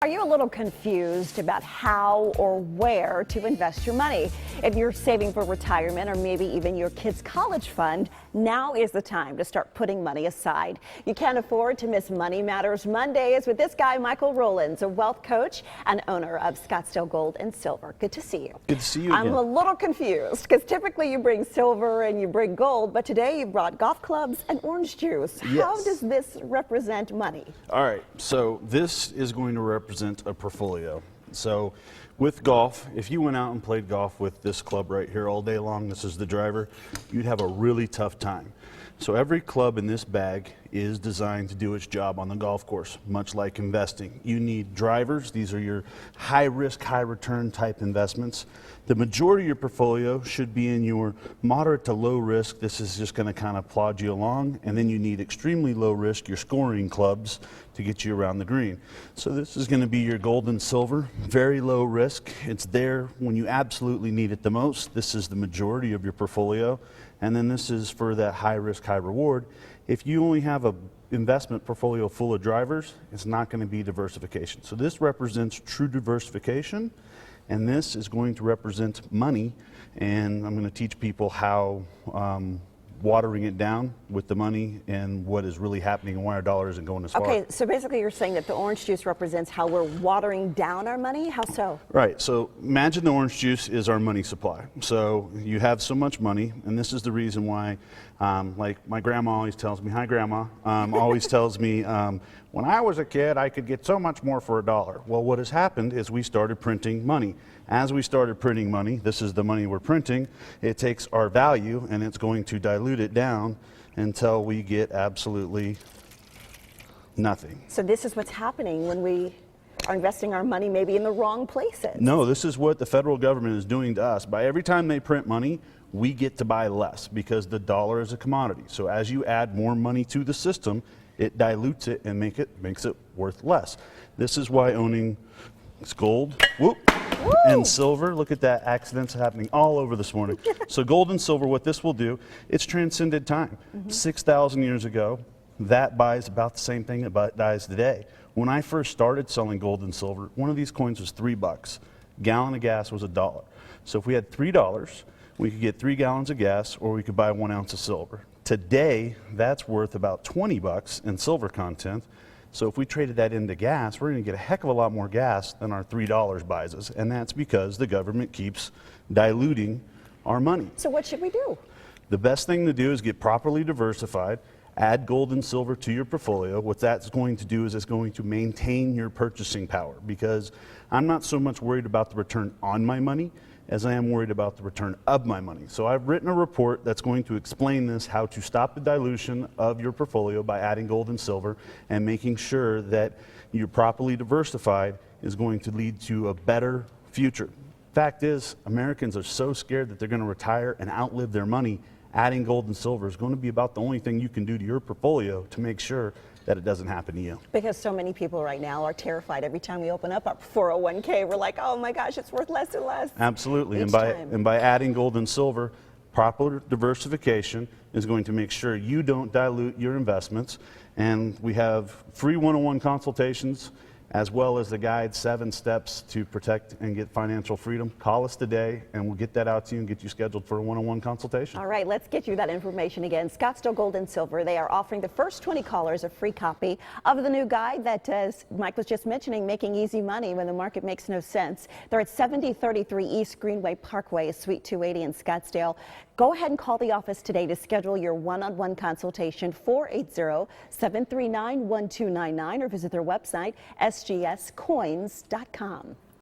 Are you a little confused about how or where to invest your money? If you're saving for retirement or maybe even your kid's college fund, now is the time to start putting money aside. You can't afford to miss Money Matters Mondays with this guy, Michael Rowlands, a wealth coach and owner of Scottsdale Gold and Silver. Good to see you. Good to see you again. I'm a little confused because typically you bring silver and you bring gold, but today you brought golf clubs and orange juice. Yes. How does this represent money? All right, so this is going to represent a portfolio. So with golf, if you went out and played golf with this club right here all day long, this is the driver, you'd have a really tough time. So every club in this bag is designed to do its job on the golf course, much like investing. You need drivers. These are your high risk, high return type investments. The majority of your portfolio should be in your moderate to low risk. This is just going to kind of plod you along. And then you need extremely low risk, your scoring clubs, to get you around the green. So this is going to be your gold and silver, very low risk. It's there when you absolutely need it the most. This is the majority of your portfolio. And then this is for that high risk, high reward. If you only have an investment portfolio full of drivers, it's not going to be diversification. So this represents true diversification, and this is going to represent money. And I'm going to teach people how watering it down with the money and what is really happening and why our dollar isn't going as far. Okay, so basically you're saying that the orange juice represents how we're watering down our money? How so? Right, so imagine the orange juice is our money supply. So you have so much money, and this is the reason why, like my grandma always tells me, hi grandma, always tells me, when I was a kid, I could get so much more for $1. Well, what has happened is we started printing money. As we started printing money, this is the money we're printing, it takes our value and it's going to dilute it down until we get absolutely nothing. So this is what's happening when we are investing our money maybe in the wrong places. No, this is what the federal government is doing to us. By every time they print money, we get to buy less because the dollar is a commodity. So as you add more money to the system, it dilutes it and makes it worth less. This is why owning gold, and silver, look at that, accidents happening all over this morning. So gold and silver, what this will do, it's transcended time. 6,000 years ago, that buys about the same thing it buys today. When I first started selling gold and silver, one of these coins was $3. Gallon of gas was $1. So if we had $3, we could get 3 gallons of gas, or we could buy 1 ounce of silver. Today, that's worth about $20 in silver content. So if we traded that into gas, we're going to get a heck of a lot more gas than our $3 buys us. And that's because the government keeps diluting our money. So what should we do? The best thing to do is get properly diversified. Add gold and silver to your portfolio. What that's going to do is it's going to maintain your purchasing power, because I'm not so much worried about the return on my money as I am worried about the return of my money. So I've written a report that's going to explain this, how to stop the dilution of your portfolio by adding gold and silver and making sure that you're properly diversified is going to lead to a better future. Fact is, Americans are so scared that they're going to retire and outlive their money. Adding gold and silver is going to be about the only thing you can do to your portfolio to make sure that it doesn't happen to you. Because so many people right now are terrified. Every time we open up our 401k, we're like, oh my gosh, it's worth less and less. Absolutely, and by adding gold and silver, proper diversification is going to make sure you don't dilute your investments. And we have free one-on-one consultations, as well as the guide 7 steps to protect and get financial freedom. Call us today and we'll get that out to you and get you scheduled for a one-on-one consultation. All right, let's get you that information again. Scottsdale Gold and Silver, they are offering the first 20 callers a free copy of the new guide that Mike was just mentioning, Making Easy Money When the Market Makes No Sense. They're at 7033 East Greenway Parkway, Suite 280 in Scottsdale. Go ahead and call the office today to schedule your one-on-one consultation, 480-739-1299, or visit their website, sgscoins.com.